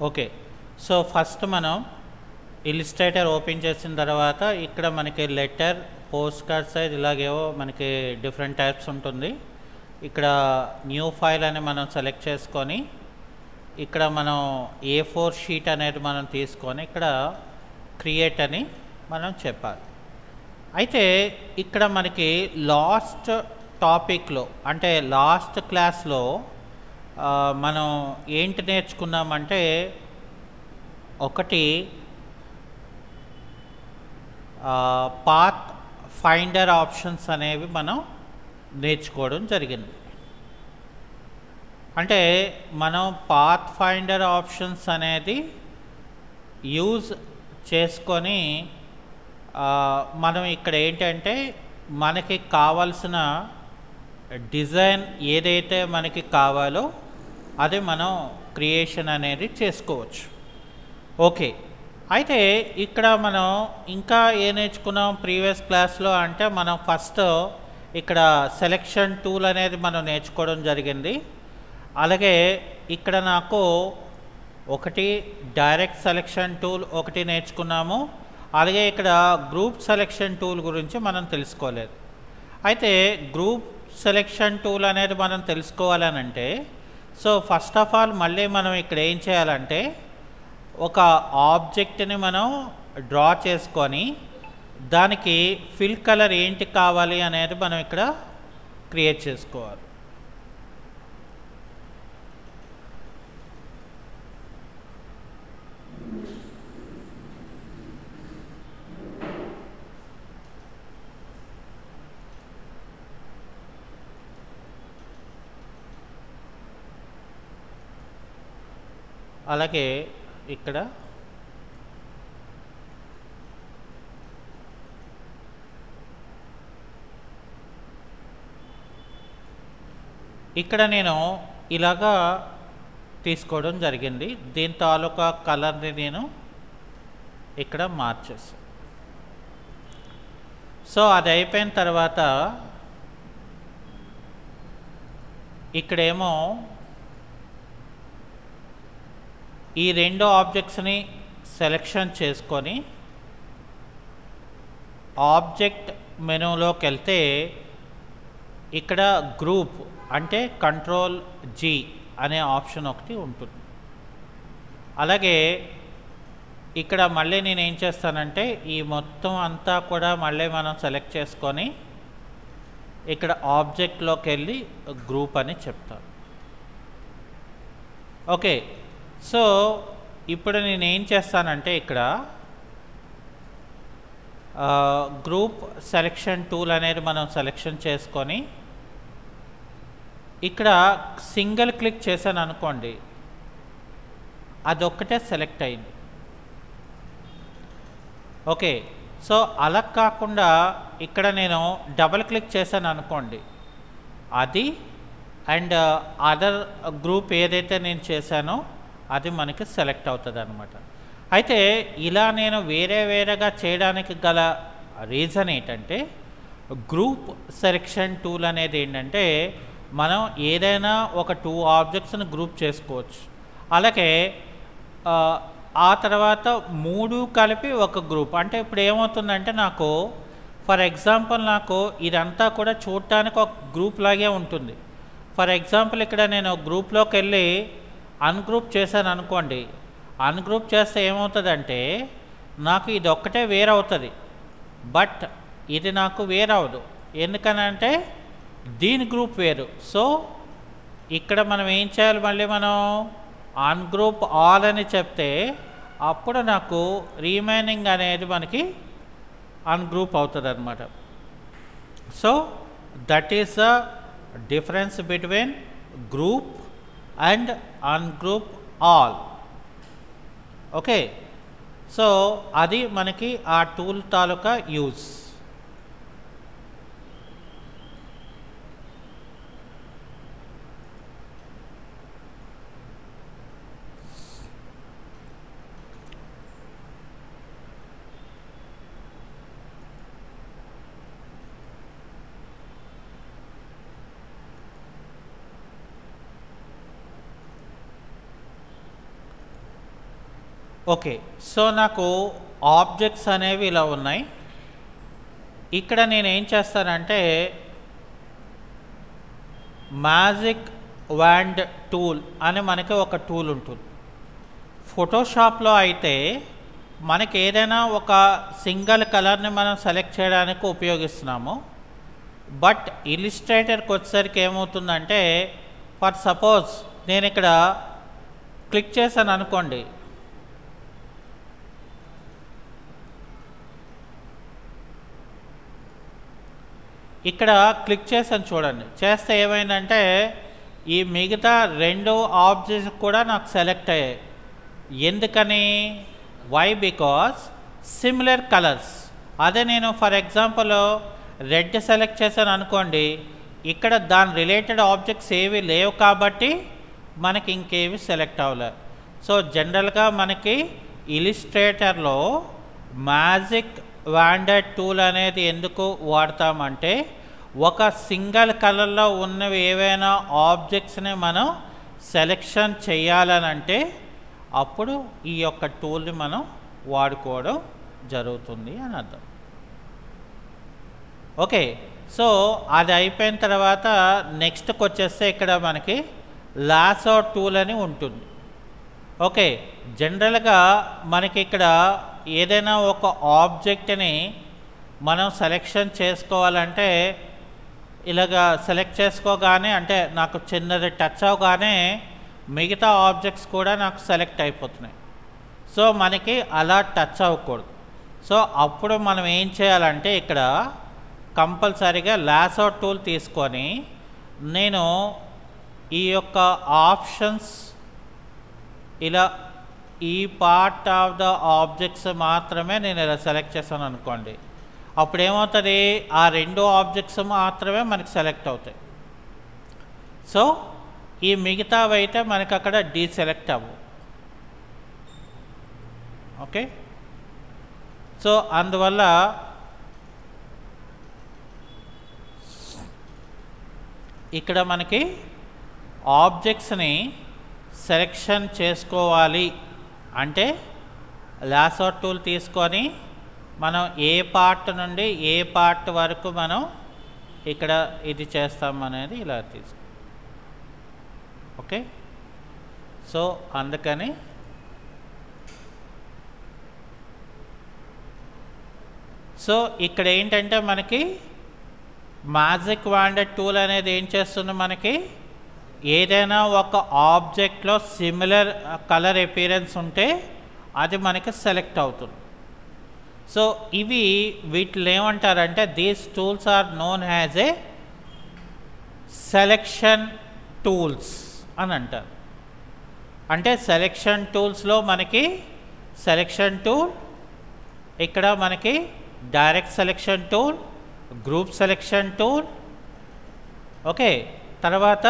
Okay. So first మనం Illustrator open చేసిన తర్వాత ఇక్కడ మనకి లెటర్, పోస్ట్ కార్డ్ సైజ్ ఇలాగేవో మనకి డిఫరెంట్ టైప్స్ ఉంటుంది. ఇక్కడ న్యూ ఫైల్ అని మనం సెలెక్ట్ చేసుకొని ఇక్కడ మనం A4 షీట్ అనేది మనం తీసుకొని ఇక్కడ క్రియేట్ అని మనం చెప్పాలి. అయితే ఇక్కడ మనకి లాస్ట్ టాపిక్లో అంటే లాస్ట్ క్లాస్లో మనం ఏంటి నేర్చుకున్నామంటే ఒకటి పాత్ ఫైండర్ ఆప్షన్స్ అనేవి మనం నేర్చుకోవడం జరిగింది. అంటే మనం పాత్ ఫైండర్ ఆప్షన్స్ అనేది యూజ్ చేసుకొని మనం ఇక్కడ ఏంటంటే మనకి కావాల్సిన డిజైన్ ఏదైతే మనకి కావాలో అది మనం క్రియేషన్ అనేది చేసుకోవచ్చు. ఓకే. అయితే ఇక్కడ మనం ఇంకా ఏ నేర్చుకున్నాం ప్రీవియస్ క్లాస్లో అంటే మనం ఫస్ట్ ఇక్కడ సెలెక్షన్ టూల్ అనేది మనం నేర్చుకోవడం జరిగింది. అలాగే ఇక్కడ నాకు ఒకటి డైరెక్ట్ సెలెక్షన్ టూల్ ఒకటి నేర్చుకున్నాము. అలాగే ఇక్కడ గ్రూప్ సెలెక్షన్ టూల్ గురించి మనం తెలుసుకోలేదు. అయితే గ్రూప్ సెలెక్షన్ టూల్ అనేది మనం తెలుసుకోవాలనంటే సో ఫస్ట్ ఆఫ్ ఆల్ మళ్ళీ మనం ఇక్కడ ఏం చేయాలంటే ఒక ఆబ్జెక్ట్ని మనం డ్రా చేసుకొని దానికి ఫిల్ కలర్ ఏంటి కావాలి అనేది మనం ఇక్కడ క్రియేట్ చేసుకోవాలి. అలాగే ఇక్కడ నేను ఇలాగా తీసుకోవడం జరిగింది. దీని తాలూకా కలర్ని నేను ఇక్కడ మార్చేసాను. సో అది అయిపోయిన తర్వాత ఇక్కడేమో ఈ రెండు ఆబ్జెక్ట్స్ని సెలెక్షన్ చేసుకొని ఆబ్జెక్ట్ మెనూలోకి వెళ్తే ఇక్కడ గ్రూప్ అంటే Ctrl+G అనే ఆప్షన్ ఒకటి ఉంటుంది. అలాగే ఇక్కడ మళ్ళీ నేను ఏం చేస్తానంటే ఈ మొత్తం అంతా కూడా మళ్ళీ మనం సెలెక్ట్ చేసుకొని ఇక్కడ ఆబ్జెక్ట్లోకి వెళ్ళి గ్రూప్ అని చెప్తాను. ఓకే. సో ఇప్పుడు నేను ఏం చేస్తానంటే ఇక్కడ గ్రూప్ సెలెక్షన్ టూల్ అనేది మనం సెలెక్షన్ చేసుకొని ఇక్కడ సింగిల్ క్లిక్ చేశాను అనుకోండి అదొక్కటే సెలెక్ట్ అయింది. ఓకే. సో అలా కాకుండా ఇక్కడ నేను డబుల్ క్లిక్ చేశాను అనుకోండి అది అండ్ అదర్ గ్రూప్ ఏదైతే నేను చేశానో అది మనకి సెలెక్ట్ అవుతుంది అన్నమాట. అయితే ఇలా నేను వేరేగా చేయడానికి గల రీజన్ ఏంటంటే గ్రూప్ సెలెక్షన్ టూల్ అనేది ఏంటంటే మనం ఏదైనా ఒక 2 ఆబ్జెక్ట్స్ని గ్రూప్ చేసుకోవచ్చు. అలాగే ఆ తర్వాత 3 కలిపి ఒక గ్రూప్ అంటే ఇప్పుడు ఏమవుతుందంటే నాకు ఫర్ ఎగ్జాంపుల్ నాకు ఇదంతా కూడా చూడటానికి ఒక గ్రూప్ లాగే ఉంటుంది. ఫర్ ఎగ్జాంపుల్ ఇక్కడ నేను గ్రూప్లోకి వెళ్ళి అన్గ్రూప్ చేశాను అనుకోండి. అన్గ్రూప్ చేస్తే ఏమవుతుందంటే నాకు ఇది ఒక్కటే వేరవుతుంది బట్ ఇది నాకు వేరవదు. ఎందుకనంటే దీని గ్రూప్ వేరు. సో ఇక్కడ మనం ఏం చేయాలి మళ్ళీ మనం అన్గ్రూప్ ఆల్ అని చెప్తే అప్పుడు నాకు రిమైనింగ్ అనేది మనకి అన్గ్రూప్ అవుతుంది అన్నమాట. So that is the difference between group and ungroup all. Okay. So అది మనకి ఆ టూల్ తాలూకా యూజ్. ఓకే, సో నాకు ఆబ్జెక్ట్స్ అనేవి ఇలా ఉన్నాయి. ఇక్కడ నేను ఏం చేస్తానంటే మ్యాజిక్ వాండ్ టూల్ అని మనకి ఒక టూల్ ఉంటుంది. ఫోటోషాప్లో అయితే మనకి ఏదైనా ఒక సింగిల్ కలర్ని మనం సెలెక్ట్ చేయడానికి ఉపయోగిస్తున్నాము. బట్ ఇలిస్ట్రేటర్కి వచ్చేసరికి ఏమవుతుందంటే, ఫర్ సపోజ్ నేను ఇక్కడ క్లిక్ చేశాను అనుకోండి, ఇక్కడ క్లిక్ చేశాను చూడండి, చేస్తే ఏమైందంటే ఈ మిగతా 2 ఆబ్జెక్ట్స్ కూడా నాకు సెలెక్ట్ అయ్యాయి. ఎందుకని? వై? Because similar colours. అదే నేను ఫర్ ఎగ్జాంపుల్ రెడ్ సెలెక్ట్ చేశాను అనుకోండి, ఇక్కడ దాని రిలేటెడ్ ఆబ్జెక్ట్స్ ఏవి లేవు కాబట్టి మనకి ఇంకేవి సెలెక్ట్ అవ్వలేదు. సో జనరల్గా మనకి ఇలిస్ట్రేటర్లో మ్యాజిక్ వాండర్ టూల్ అనేది ఎందుకు వాడతామంటే, ఒక సింగిల్ కలర్లో ఉన్నవి ఏవైనా ఆబ్జెక్ట్స్ని మనం సెలెక్షన్ చేయాలనంటే అప్పుడు ఈ యొక్క టూల్ని మనం వాడుకోవడం జరుగుతుంది అని అర్థం. ఓకే, సో అది అయిపోయిన తర్వాత నెక్స్ట్కి వచ్చేస్తే ఇక్కడ మనకి లాసో టూల్ అని ఉంటుంది. ఓకే, జనరల్గా మనకి ఇక్కడ ఏదైనా ఒక ఆబ్జెక్ట్ని మనం సెలెక్షన్ చేసుకోవాలంటే ఇలాగా సెలెక్ట్ చేసుకోగానే, అంటే నాకు చిన్నది టచ్ అవగానే మిగతా ఆబ్జెక్ట్స్ కూడా నాకు సెలెక్ట్ అయిపోతున్నాయి. సో మనకి అలా టచ్ అవ్వకూడదు. సో అప్పుడు మనం ఏం చేయాలంటే ఇక్కడ కంపల్సరీగా లాసో టూల్ తీసుకొని నేను ఈ యొక్క ఆప్షన్స్ ఇలా ఈ పార్ట్ ఆఫ్ ద ఆబ్జెక్ట్స్ మాత్రమే నేను ఇలా సెలెక్ట్ చేశాను అనుకోండి, అప్పుడు ఏమవుతుంది, ఆ 2 ఆబ్జెక్ట్స్ మాత్రమే మనకి సెలెక్ట్ అవుతాయి. సో ఈ మిగతావి అయితే మనకి అక్కడ డీసెలెక్ట్ అవ్వవు. ఓకే, సో అందువల్ల ఇక్కడ మనకి ఆబ్జెక్ట్స్ని సెలెక్షన్ చేసుకోవాలి అంటే లాసో టూల్ తీసుకొని మనం ఏ పార్ట్ నుండి ఏ పార్ట్ వరకు మనం ఇక్కడ ఇది చేస్తామనేది ఇలా తీసుకో. ఓకే, సో అందుకని సో ఇక్కడ ఏంటంటే మనకి మ్యాజిక్ వాండర్ టూల్ అనేది ఏం చేస్తుంది, మనకి ఏదైనా ఒక ఆబ్జెక్ట్లో సిమిలర్ కలర్ అపియరెన్స్ ఉంటే అది మనకి సెలెక్ట్ అవుతుంది. సో ఇవి వీటిని ఏమంటారంటే these tools are known as a selection tools అని అంటారు. అంటే సెలెక్షన్ టూల్స్లో మనకి సెలెక్షన్ టూల్, ఇక్కడ మనకి direct selection tool, group selection tool, okay, తర్వాత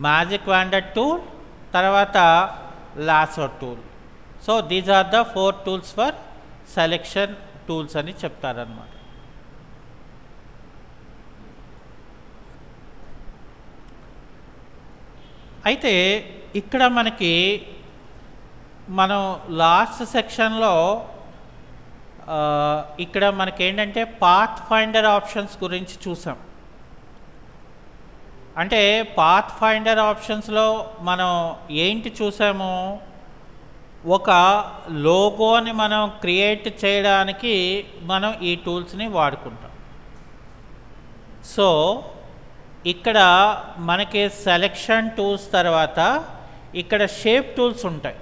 మ్యాజిక్ వాండర్ టూల్, తర్వాత lasso tool. So these are the 4 tools for selection tools అని చెప్తారన్నమాట. అయితే ఇక్కడ మనకి మనం లాస్ట్ సెక్షన్లో ఇక్కడ మనకి ఏంటంటే పాత్ ఫైండర్ ఆప్షన్స్ గురించి చూసాం. అంటే పాత్ ఫైండర్ ఆప్షన్స్లో మనం ఏంటి చూసాము, ఒక లోగోని మనం క్రియేట్ చేయడానికి మనం ఈ టూల్స్ని వాడుకుంటాం. సో ఇక్కడ మనకి సెలెక్షన్ టూల్స్ తర్వాత ఇక్కడ షేప్ టూల్స్ ఉంటాయి.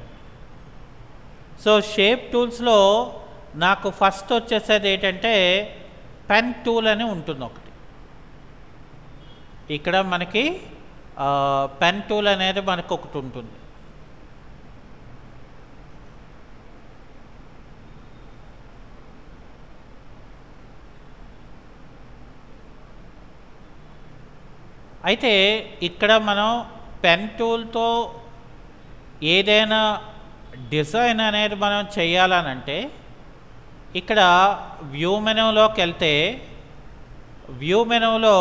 సో షేప్ టూల్స్లో నాకు ఫస్ట్ వచ్చేసేది ఏంటంటే పెన్ టూల్ అని ఉంటుంది ఒకటి. ఇక్కడ మనకి పెన్ టూల్ అనేది మనకు ఒకటి ఉంటుంది. అయితే ఇక్కడ మనం పెన్ టూల్తో ఏదైనా డిజైన్ అనేది మనం చేయాలనంటే ఇక్కడ వ్యూ మెనూలోకి వెళ్తే వ్యూ మెనూలో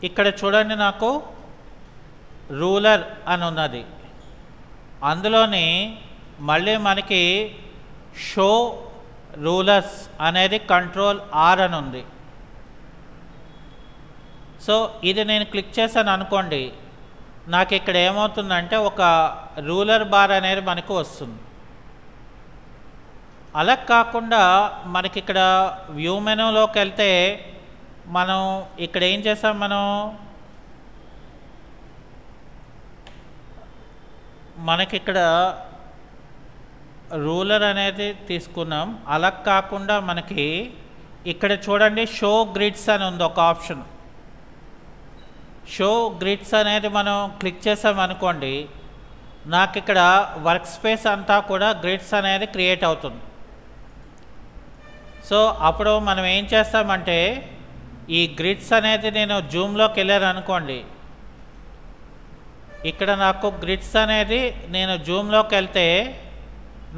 ఇక్కడ చూడండి, నాకు రూలర్ అని ఉన్నది. అందులోని మళ్ళీ మనకి షో రూలర్స్ అనేది కంట్రోల్ ఆర్ అని ఉంది. సో ఇది నేను క్లిక్ చేశాను అనుకోండి, నాకు ఇక్కడ ఏమవుతుందంటే ఒక రూలర్ బార్ అనేది మనకు వస్తుంది. అలా కాకుండా మనకి ఇక్కడ వ్యూ మెనూలోకి వెళ్తే మనం ఇక్కడ ఏం చేసాం, మనకిక్కడ రూలర్ అనేది తీసుకున్నాం. అలా కాకుండా మనకి ఇక్కడ చూడండి షో గ్రిడ్స్ అని ఉంది ఒక ఆప్షన్. షో గ్రిడ్స్ అనేది మనం క్లిక్ చేసామనుకోండి, నాకు ఇక్కడ వర్క్ స్పేస్ అంతా కూడా గ్రిడ్స్ అనేది క్రియేట్ అవుతుంది. సో అప్పుడు మనం ఏం చేస్తామంటే ఈ గ్రిడ్స్ అనేది నేను జూమ్లోకి వెళ్ళాను అనుకోండి, ఇక్కడ నాకు గ్రిడ్స్ అనేది నేను జూమ్లోకి వెళ్తే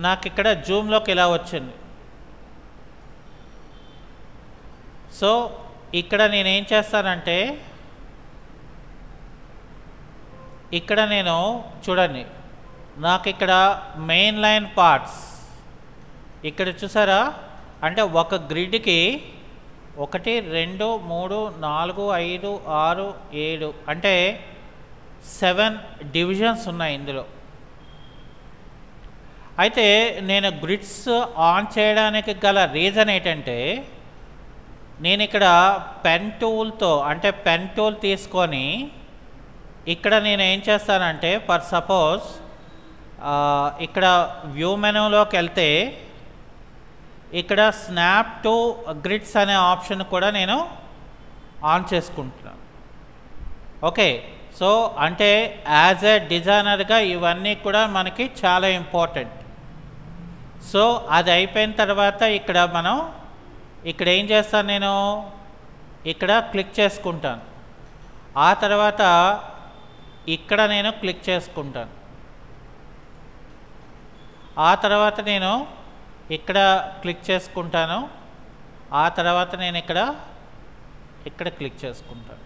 నాకు ఇక్కడ జూమ్లోకి ఇలా వచ్చింది. సో ఇక్కడ నేనేం చేస్తానంటే ఇక్కడ నేను చూడండి, నాకు ఇక్కడ మెయిన్ లైన్ పార్ట్స్ ఇక్కడ చూసారా, అంటే ఒక గ్రిడ్కి 1 2 3 4 5 6 7 అంటే 7 డివిజన్స్ ఉన్నాయి ఇందులో. అయితే నేను గ్రిడ్స్ ఆన్ చేయడానికి గల రీజన్ ఏంటంటే, నేను ఇక్కడ పెన్ టూల్ తీసుకొని ఇక్కడ నేను ఏం చేస్తానంటే ఫర్ సపోజ్ ఇక్కడ వ్యూ మెనూలోకి వెళ్తే ఇక్కడ స్నాప్ టు గ్రిడ్స్ అనే ఆప్షన్ కూడా నేను ఆన్ చేసుకుంటున్నాను. ఓకే, సో అంటే యాజ్ ఏ డిజైనర్గా ఇవన్నీ కూడా మనకి చాలా ఇంపార్టెంట్. సో అది అయిపోయిన తర్వాత ఇక్కడ మనం ఇక్కడ ఏం చేస్తాను, నేను ఇక్కడ క్లిక్ చేసుకుంటాను. ఆ తర్వాత ఇక్కడ నేను క్లిక్ చేసుకుంటాను. ఆ తర్వాత నేను ఇక్కడ క్లిక్ చేసుకుంటాను. ఆ తర్వాత నేను ఇక్కడ క్లిక్ చేసుకుంటాను.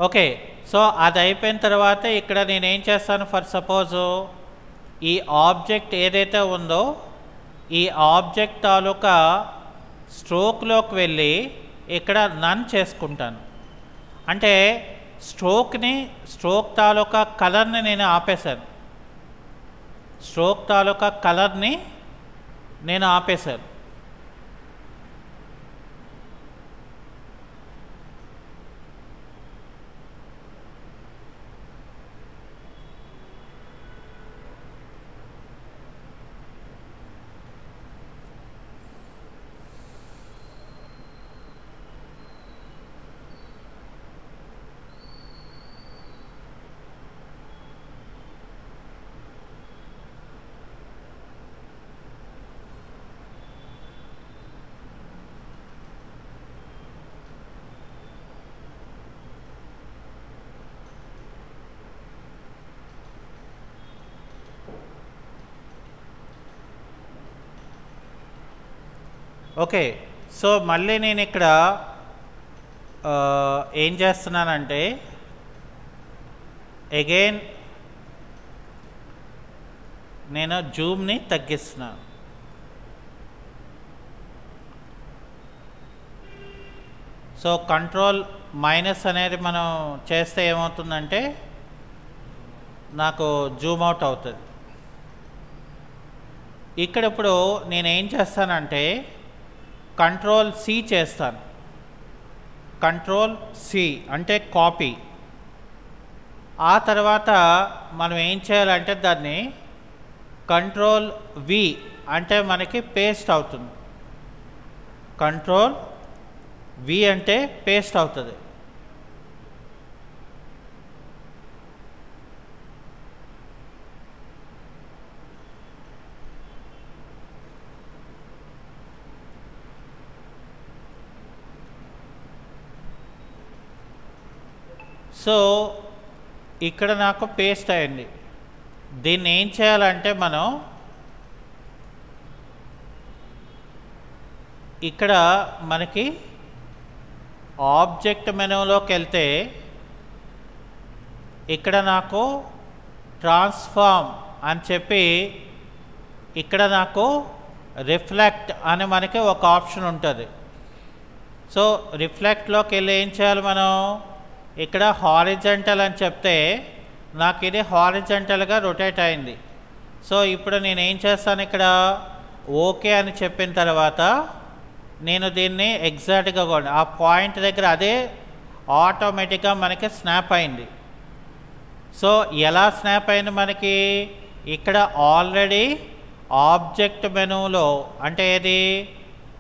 ఓకే, సో అది అయిపోయిన తర్వాత ఇక్కడ నేనేం చేస్తాను, ఫర్ సపోజు ఈ ఆబ్జెక్ట్ ఏదైతే ఉందో ఈ ఆబ్జెక్ట్ తాలూకా స్ట్రోక్లోకి వెళ్ళి ఇక్కడ నన్ చేసుకుంటాను. అంటే స్ట్రోక్ తాలూకా కలర్ని నేను ఆపేశాను. స్ట్రోక్ తాలూకా కలర్ని నేను ఆపేశాను. ఓకే, సో మళ్ళీ నేను ఇక్కడ ఏం చేస్తున్నానంటే అగైన్ నేను జూమ్ని తగ్గిస్తున్నాను. సో కంట్రోల్ మైనస్ అనేది మనం చేస్తే ఏమవుతుందంటే నాకు జూమ్ అవుట్ అవుతుంది. ఇక్కడ ఇప్పుడు నేనేం చేస్తానంటే కంట్రోల్ సి చేస్తాను. కంట్రోల్ సి అంటే కాపీ. ఆ తర్వాత మనం ఏం చేయాలంటే దాన్ని కంట్రోల్ వి అంటే మనకి పేస్ట్ అవుతుంది. కంట్రోల్ వి అంటే పేస్ట్ అవుతుంది. సో ఇక్కడ నాకు పేస్ట్ అయింది. దీన్ని ఏం చేయాలంటే మనం ఇక్కడ మనకి ఆబ్జెక్ట్ మెనూలోకి వెళ్తే ఇక్కడ నాకు ట్రాన్స్ఫార్మ్ అని చెప్పి ఇక్కడ నాకు రిఫ్లెక్ట్ అని మనకి ఒక ఆప్షన్ ఉంటుంది. సో రిఫ్లెక్ట్లోకి వెళ్ళి ఏం చేయాలి మనం, ఇక్కడ హారిజంటల్ అని చెప్తే నాకు ఇది హారిజంటల్గా రొటేట్ అయింది. సో ఇప్పుడు నేను ఏం చేస్తాను, ఇక్కడ ఓకే అని చెప్పిన తర్వాత నేను దీన్ని ఎగ్జాక్ట్గా కూడా ఆ పాయింట్ దగ్గర అదే ఆటోమేటిక్గా మనకి స్నాప్ అయింది. సో ఎలా స్నాప్ అయింది మనకి, ఇక్కడ ఆల్రెడీ ఆబ్జెక్ట్ మెనూలో అంటే ఏది,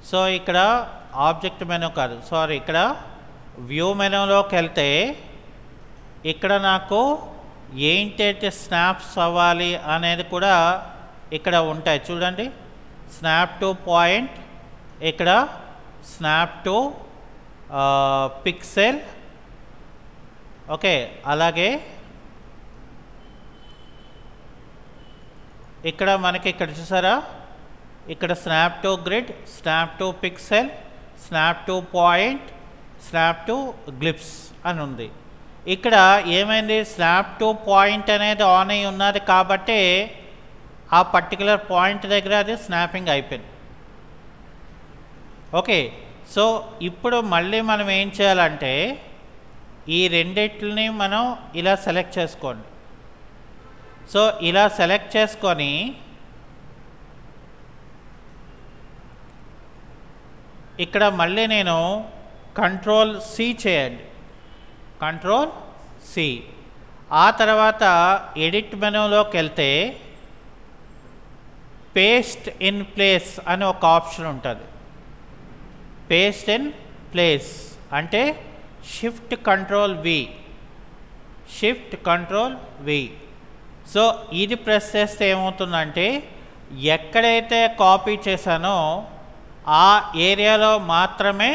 సో ఇక్కడ ఆబ్జెక్ట్ మెనూ కాదు సారీ ఇక్కడ వ్యూ మెనూలోకి వెళ్తే ఇక్కడ నాకు ఏంటంటే స్నాప్స్ అవ్వాలి అనేది కూడా ఇక్కడ ఉంటాయి చూడండి. స్నాప్ టు పాయింట్, ఇక్కడ స్నాప్ టు పిక్సెల్, ఓకే. అలాగే ఇక్కడ మనకి ఇక్కడ చూసారా, ఇక్కడ snap to grid, snap to pixel, snap to point, snap to glimpse అని ఉంది. ఇక్కడ ఏమైంది, స్నాప్ టు పాయింట్ అనేది ఆన్ అయి ఉన్నది కాబట్టి ఆ పర్టికులర్ పాయింట్ దగ్గర అది స్నాపింగ్ అయిపోయింది. ఓకే. సో ఇప్పుడు మళ్ళీ మనం ఏం చేయాలంటే ఈ రెండిట్లని మనం ఇలా సెలెక్ట్ చేసుకోండి. సో ఇలా సెలెక్ట్ చేసుకొని ఇక్కడ మళ్ళీ నేను కంట్రోల్ సి చేయండి, కంట్రోల్ సి. ఆ తర్వాత ఎడిట్ మెనూలోకి వెళ్తే పేస్ట్ ఇన్ ప్లేస్ అని ఒక ఆప్షన్ ఉంటుంది. పేస్ట్ ఇన్ ప్లేస్ అంటే shift control V, shift control V. So ఇది ప్రెస్ చేస్తే ఏమవుతుందంటే ఎక్కడైతే కాపీ చేశానో ఆ ఏరియాలో మాత్రమే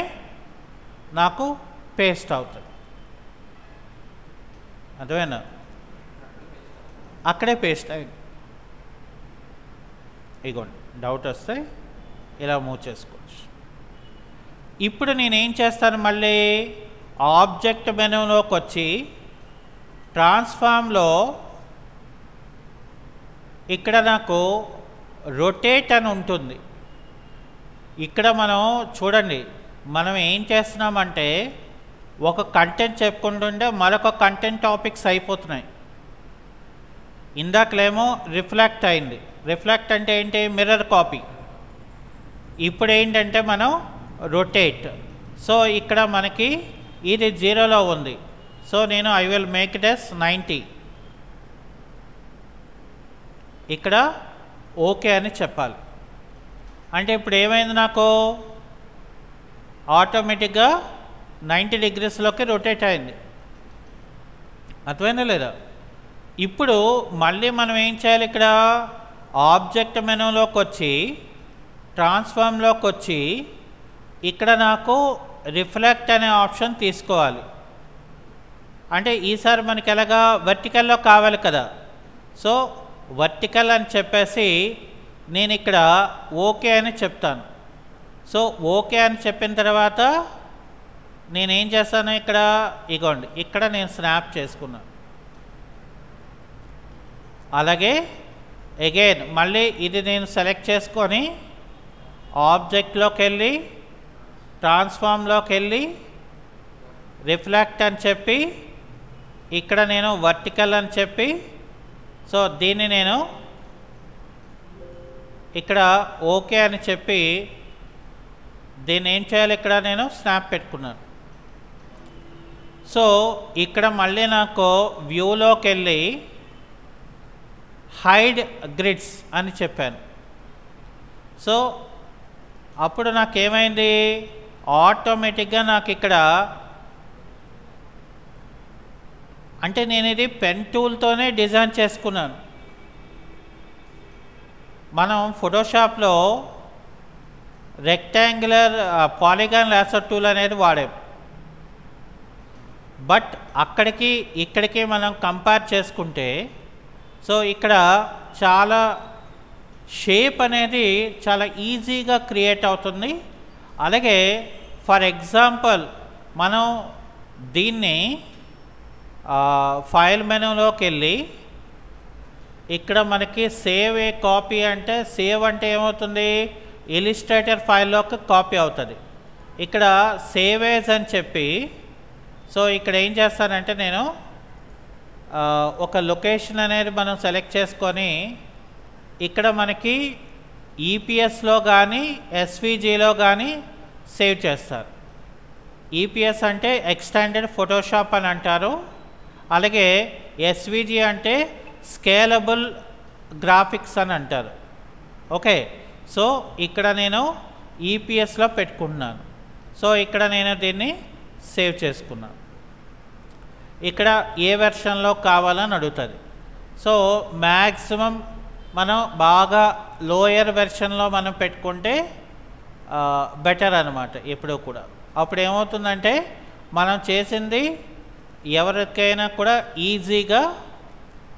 నాకు పేస్ట్ అవుతుంది. అర్థమైనా, అక్కడే పేస్ట్ అయింది. ఇగోండి డౌట్ వస్తే ఇలా మూవ్ చేసుకోవచ్చు. ఇప్పుడు నేనేం చేస్తాను, మళ్ళీ ఆబ్జెక్ట్ మెనూలోకి వచ్చి ట్రాన్స్ఫార్మ్లో ఇక్కడ నాకు రొటేట్ అని ఉంటుంది. ఇక్కడ మనం చూడండి, మనం ఏం చేస్తున్నామంటే ఒక కంటెంట్ చెప్పుకుంటుంటే మరొక కంటెంట్ టాపిక్స్ అయిపోతున్నాయి. ఇందాకలేమో రిఫ్లెక్ట్ అయింది. రిఫ్లెక్ట్ అంటే ఏంటి, మిర్రర్ కాపీ. ఇప్పుడు ఏంటంటే మనం రొటేట్. సో ఇక్కడ మనకి ఇది 0లో ఉంది. సో నేను I will make it as 90. ఇక్కడ ఓకే అని చెప్పాలి. అంటే ఇప్పుడు ఏమైంది, నాకు ఆటోమేటిక్గా 90 డిగ్రీస్లోకి రొటేట్ అయింది. అర్థమైందా లేదా? ఇప్పుడు మళ్ళీ మనం ఏం చేయాలి, ఇక్కడ ఆబ్జెక్ట్ మెనూలోకి వచ్చి ట్రాన్స్ఫార్మ్లోకి వచ్చి ఇక్కడ నాకు రిఫ్లెక్ట్ అనే ఆప్షన్ తీసుకోవాలి. అంటే ఈసారి మనకి ఎలాగా వర్టికల్లో కావాలి కదా. సో వర్టికల్ అని చెప్పేసి నేను ఇక్కడ ఓకే అని చెప్తాను. సో ఓకే అని చెప్పిన తర్వాత నేనేం చేస్తాను, ఇక్కడ ఇగోండి ఇక్కడ నేను స్నాప్ చేసుకున్నాను. అలాగే అగైన్ మళ్ళీ ఇది నేను సెలెక్ట్ చేసుకొని ఆబ్జెక్ట్లోకి వెళ్ళి ట్రాన్స్ఫార్మ్లోకి వెళ్ళి రిఫ్లెక్ట్ అని చెప్పి ఇక్కడ నేను వర్టికల్ అని చెప్పి, సో దీన్ని నేను ఇక్కడ ఓకే అని చెప్పి దీన్ని ఏం చేయాలి, ఇక్కడ నేను స్నాప్ పెట్టుకున్నాను. సో ఇక్కడ మళ్ళీ నాకు వ్యూలోకి వెళ్ళి హైడ్ గ్రిడ్స్ అని చెప్పాను. సో అప్పుడు నాకేమైంది, ఆటోమేటిక్గా నాకు ఇక్కడ అంటే నేను ఇది పెన్ టూల్తోనే డిజైన్ చేసుకున్నాను. మనం ఫోటోషాప్లో రెక్టాంగులర్ పాలిగాన్ లాసర్ టూల్ అనేది వాడాం. బట్ అక్కడికి ఇక్కడికి మనం కంపేర్ చేసుకుంటే సో ఇక్కడ చాలా షేప్ అనేది చాలా ఈజీగా క్రియేట్ అవుతుంది. అలాగే ఫర్ ఎగ్జాంపుల్ మనం దీన్ని ఫైల్ మెనూలోకి వెళ్ళి ఇక్కడ మనకి సేవ్ ఏ కాపీ అంటే సేవ్ అంటే ఏమవుతుంది, ఇలిస్ట్రేటర్ ఫైల్లోకి కాపీ అవుతుంది. ఇక్కడ సేవ్ ఏజ్ అని చెప్పి సో ఇక్కడ ఏం చేస్తానంటే నేను ఒక లొకేషన్ అనేది మనం సెలెక్ట్ చేసుకొని ఇక్కడ మనకి ఈపీఎస్లో కానీ ఎస్వీజీలో కానీ సేవ్ చేస్తారు. ఈపీఎస్ అంటే ఎక్స్టెండెడ్ ఫోటోషాప్ అని అంటారు. అలాగే ఎస్వీజీ అంటే స్కేలబుల్ గ్రాఫిక్స్ అని అంటారు. ఓకే, సో ఇక్కడ నేను ఈపీఎస్లో పెట్టుకుంటున్నాను. సో ఇక్కడ నేను దీన్ని సేవ్ చేసుకున్నాను. ఇక్కడ ఏ వెర్షన్లో కావాలని అడుగుతుంది. సో మ్యాక్సిమం మనం బాగా లోయర్ వెర్షన్లో మనం పెట్టుకుంటే బెటర్ అనమాట ఎప్పుడూ కూడా. అప్పుడు ఏమవుతుందంటే మనం చేసింది ఎవరికైనా కూడా ఈజీగా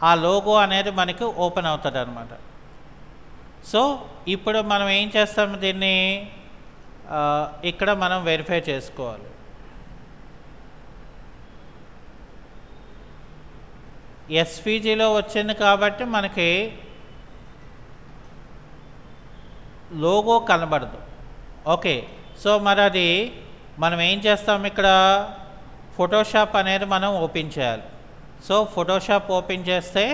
ఆ లోగో అనేది మనకి ఓపెన్ అవుతుంది అనమాట. సో ఇప్పుడు మనం ఏం చేస్తాం, దీన్ని ఇక్కడ మనం వెరిఫై చేసుకోవాలి. ఎస్వీజీలో వచ్చింది కాబట్టి మనకి లోగో కనబడదు. ఓకే, సో మరి అది మనం ఏం చేస్తాం, ఇక్కడ ఫోటోషాప్ అనేది మనం ఓపెన్ చేయాలి. సో ఫోటోషాప్ ఓపెన్ చేస్తే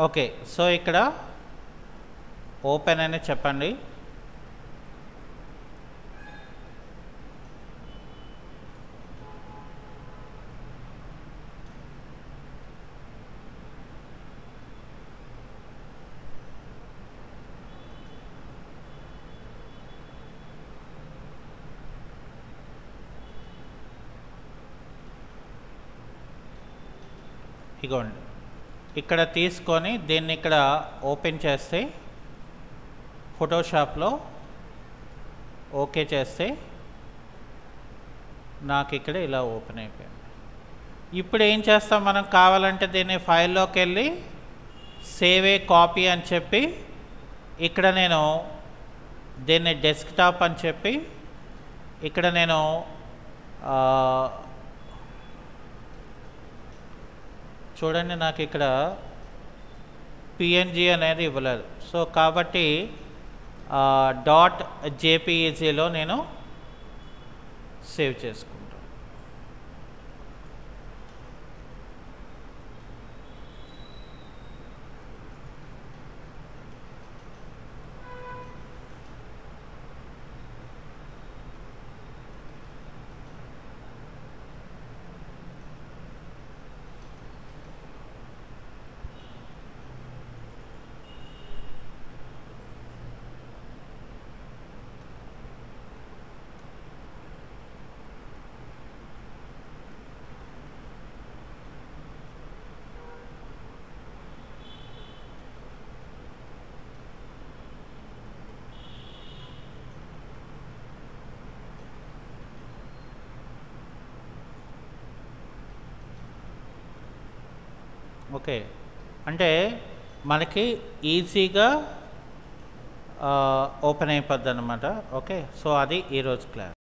ఓకే, సో ఇక్కడ ఓపెన్ అని చెప్పండి. ఇగోండి, ఇక్కడ తీసుకొని దీన్ని ఇక్కడ ఓపెన్ చేస్తే ఫోటోషాప్లో ఓకే చేస్తే నాకు ఇక్కడ ఇలా ఓపెన్ అయిపోయింది. ఇప్పుడు ఏం చేస్తాం, మనం కావాలంటే దీన్ని ఫైల్లోకి వెళ్ళి సేవ్ ఏ కాపీ అని చెప్పి ఇక్కడ నేను దీన్ని డెస్క్టాప్ అని చెప్పి ఇక్కడ నేను చూడండి నాకు ఇక్కడ పిఎన్జీ అనేది ఇవ్వలేదు. సో కాబట్టి .jpeg నేను సేవ్ చేసుకుంటాను. ఓకే, అంటే మనకి ఈజీగా ఓపెన్ అయిపోద్ది అన్నమాట. ఓకే, సో అది ఈరోజు క్లాస్.